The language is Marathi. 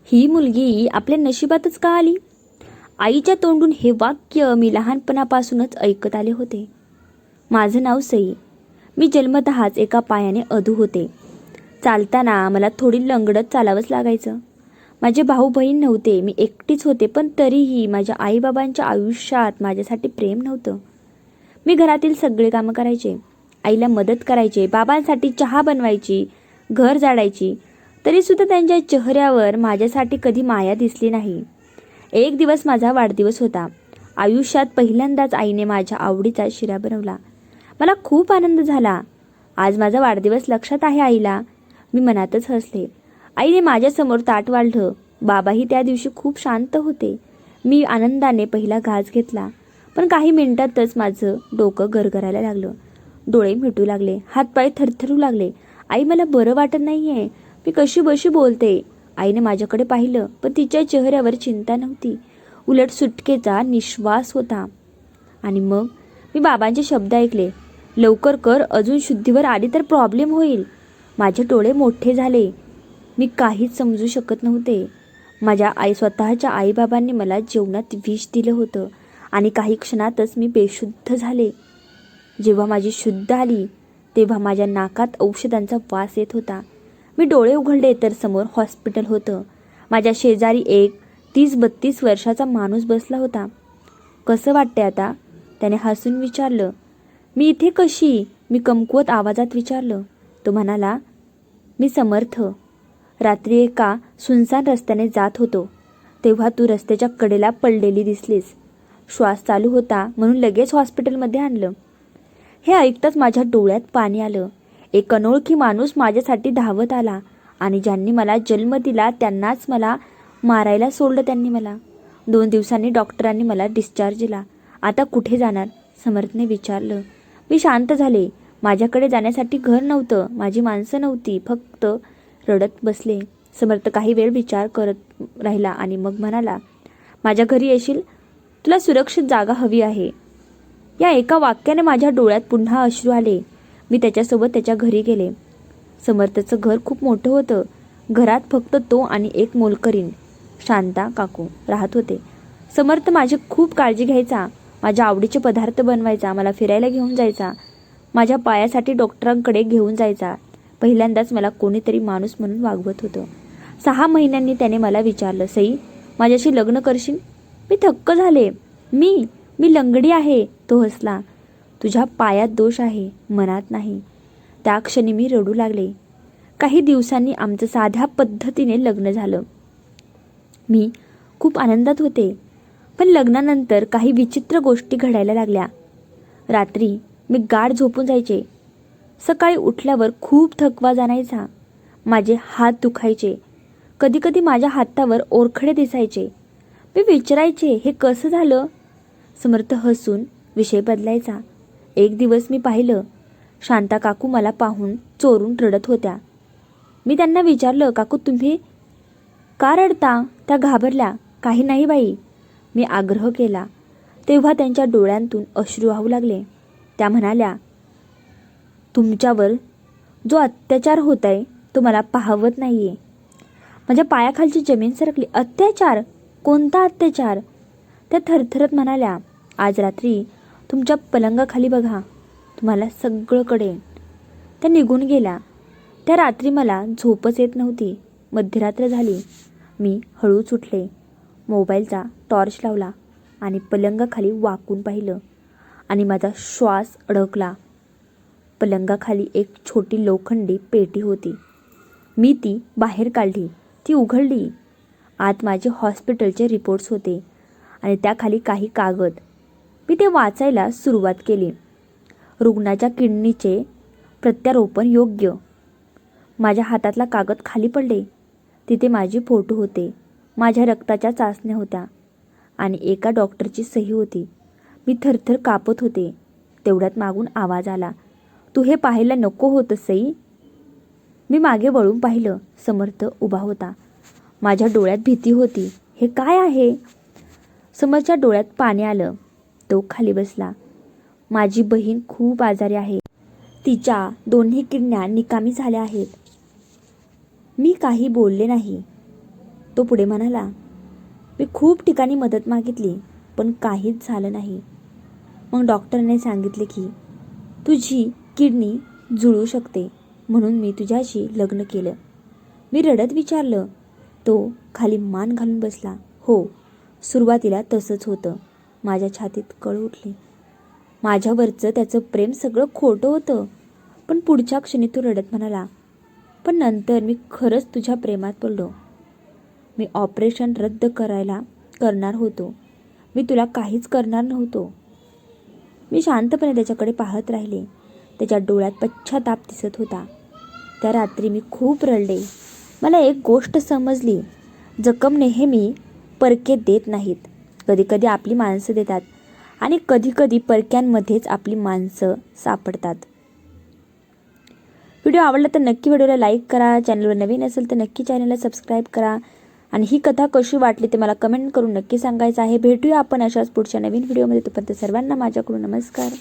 ही मुलगी आपल्या नशिबातच का आली? आईच्या तोंडून हे वाक्य मी लहानपणापासूनच ऐकत आले होते. माझं नाव सई. मी जन्मतःच एका पायाने अधू होते. चालताना मला थोडी लंगडत चालावंच लागायचं. माझे भाऊ बहीण नव्हते, मी एकटीच होते, पण तरीही माझ्या आईबाबांच्या आयुष्यात माझ्यासाठी प्रेम नव्हतं. मी घरातील सगळे कामं करायचे, आईला मदत करायचे, बाबांसाठी चहा बनवायची, घर झाडायची. तरीसुद्धा त्यांच्या चेहऱ्यावर माझ्यासाठी कधी माया दिसली नाही. एक दिवस माझा वाढदिवस होता. आयुष्यात पहिल्यांदाच आईने माझ्या आवडीचा शिरा बनवला. मला खूप आनंद झाला. आज माझा वाढदिवस लक्षात आहे आईला. मी मनातच हसले. आईने माझ्यासमोर ताट वाढलं. बाबाही त्या दिवशी खूप शांत होते. मी आनंदाने पहिला घास घेतला, पण काही मिनिटातच माझं डोकं गरगरायला लागलं. डोळे मिटू लागले, हातपाय थरथरू लागले. आई, मला बरं वाटत नाहीये. मी कशी बशी बोलते. आईने माझ्याकडे पाहिलं, पण तिच्या चेहऱ्यावर चिंता नव्हती, उलट सुटकेचा निश्वास होता. आणि मग मी बाबांचे शब्द ऐकले, लवकर कर, अजून शुद्धीवर आली तर प्रॉब्लेम होईल. माझे डोळे मोठे झाले. मी काहीच समजू शकत नव्हते. माझ्या स्वतःच्या आईबाबांनी मला जेवणात विष दिलं होतं आणि काही क्षणातच मी बेशुद्ध झाले. जेव्हा माझी शुद्ध आली तेव्हा माझ्या नाकात औषधांचा वास येत होता. मी डोळे उघडले तर समोर हॉस्पिटल होतं. माझ्या शेजारी एक 30-32 वर्षाचा माणूस बसला होता. कसं वाटते आता? त्याने हसून विचारलं. मी इथे कशी? मी कमकुवत आवाजात विचारलं. तो म्हणाला, मी समर्थ. रात्री एका सुनसान रस्त्याने जात होतो तेव्हा तू रस्त्याच्या कडेला पडलेली दिसलीस. श्वास चालू होता म्हणून लगेच हॉस्पिटलमध्ये आणलं. हे ऐकताच माझ्या डोळ्यात पाणी आलं. एक अनोळखी माणूस माझ्यासाठी धावत आला आणि ज्यांनी मला जन्म दिला त्यांनाच मला मारायला सोडलं. त्यांनी मला 2 दिवसांनी डॉक्टरांनी मला डिस्चार्ज दिला. आता कुठे जाणार? समर्थने विचारलं. मी शांत झाले. माझ्याकडे जाण्यासाठी घर नव्हतं, माझी माणसं नव्हती. फक्त रडत बसले. समर्थ काही वेळ विचार करत राहिला आणि मग म्हणाला, माझ्या घरी येशील? तुला सुरक्षित जागा हवी आहे. या एका वाक्याने माझ्या डोळ्यात पुन्हा अश्रू आले. मी त्याच्यासोबत त्याच्या घरी गेले. समर्थचं घर खूप मोठं होतं. घरात फक्त तो आणि एक मोलकरीण, शांता काकू राहत होते. समर्थ माझी खूप काळजी घ्यायचा. माझ्या आवडीचे पदार्थ बनवायचा, मला फिरायला घेऊन जायचा, माझ्या पायासाठी डॉक्टरांकडे घेऊन जायचा. पहिल्यांदाच मला कोणीतरी माणूस म्हणून वागवत होतं. 6 महिन्यांनी त्याने मला विचारलं, सई, माझ्याशी लग्न करशील? मी थक्क झाले. मी लंगडी आहे. तो हसला. तुझ्या पायात दोष आहे, मनात नाही. त्या क्षणी मी रडू लागले. काही दिवसांनी आमचं साध्या पद्धतीने लग्न झालं. मी खूप आनंदात होते. पण लग्नानंतर काही विचित्र गोष्टी घडायला लागल्या. रात्री मी गाढ झोपून जायचे. सकाळी उठल्यावर खूप थकवा जाणायचा. माझे हात दुखायचे. कधीकधी माझ्या हातावर ओरखडे दिसायचे. मी विचारायचे, हे कसं झालं? समर्थ हसून विषय बदलायचा. एक दिवस मी पाहिलं, शांता काकू मला पाहून चोरून रडत होत्या. मी त्यांना विचारलं, काकू तुम्ही का रडता? त्या घाबरल्या. काही नाही बाई, मी आग्रह केला. तेव्हा त्यांच्या डोळ्यांतून अश्रू वाहू लागले. त्या म्हणाल्या, तुमच्यावर जो अत्याचार होत आहे तो मला पाहवत नाहीये. माझ्या पायाखालची जमीन सरकली. अत्याचार? कोणता अत्याचार? त्या थरथरत म्हणाल्या, आज रात्री तुमच्या पलंगाखाली बघा, तुम्हाला सगळं कळेल. त्या निघून गेल्या. त्या रात्री मला झोपच येत नव्हती. मध्यरात्र झाली. मी हळूच उठले, मोबाईलचा टॉर्च लावला आणि पलंगाखाली वाकून पाहिलं आणि माझा श्वास अडकला. पलंगाखाली एक छोटी लोखंडी पेटी होती. मी ती बाहेर काढली. ती उघडली. आत माझे हॉस्पिटलचे रिपोर्ट्स होते आणि त्याखाली काही कागद. मी ते वाचायला सुरुवात केली. रुग्णाच्या किडनीचे प्रत्यारोपण योग्य. माझ्या हातातला कागद खाली पडले. तिथे माझे फोटो होते, माझ्या रक्ताच्या चाचण्या होत्या आणि एका डॉक्टरची सही होती. मी थरथर कापत होते. तेवढ्यात मागून आवाज आला, तू हे पाहायला नको होतं सई? मी मागे वळून पाहिलं. समर्थ उभा होता. माझ्या डोळ्यात भीती होती. हे काय आहे? समर्थच्या डोळ्यात पाणी आलं. तो खाली बसला. माझी बहीण खूप आजारी आहे. तिच्या दोन्ही किडन्या निकामी झाल्या आहेत. मी काही बोलले नाही. तो पुढे म्हणाला, मी खूप ठिकाणी मदत मागितली पण काहीच झालं नाही. मग डॉक्टरने सांगितले की तुझी किडनी जुळू शकते, म्हणून मी तुझ्याशी लग्न केलं. मी रडत विचारलं. तो खाली मान घालून बसला. हो, सुरुवातीला तसंच होतं. माझ्या छातीत कळ उठली. माझ्यावरचं त्याचं प्रेम सगळं खोटं होतं. पण पुढच्या क्षणी तो रडत म्हणाला, पण नंतर मी खरंच तुझ्या प्रेमात पडलो. मी ऑपरेशन रद्द करणार होतो. मी तुला काहीच करणार नव्हतो. मी शांतपणे त्याच्याकडे पाहत राहिले. त्याच्या डोळ्यात पश्चाताप दिसत होता. त्या रात्री मी खूप रडले. मला एक गोष्ट समजली, जखम नेहमी परके देत नाहीत. कधीकधी आपली माणसं देतात आणि कधीकधी परक्यांमध्येच आपली माणसं सापडतात. व्हिडिओ आवडला तर नक्की व्हिडिओला लाईक करा. चॅनलवर नवीन असेल तर नक्की चॅनलला सबस्क्राईब करा. आणि ही कथा कशी वाटली ते मला कमेंट करून नक्की सांगायचं आहे. भेटूया आपण अशाच पुढच्या नवीन व्हिडिओमध्ये. तोपर्यंत सर्वांना माझ्याकडून नमस्कार.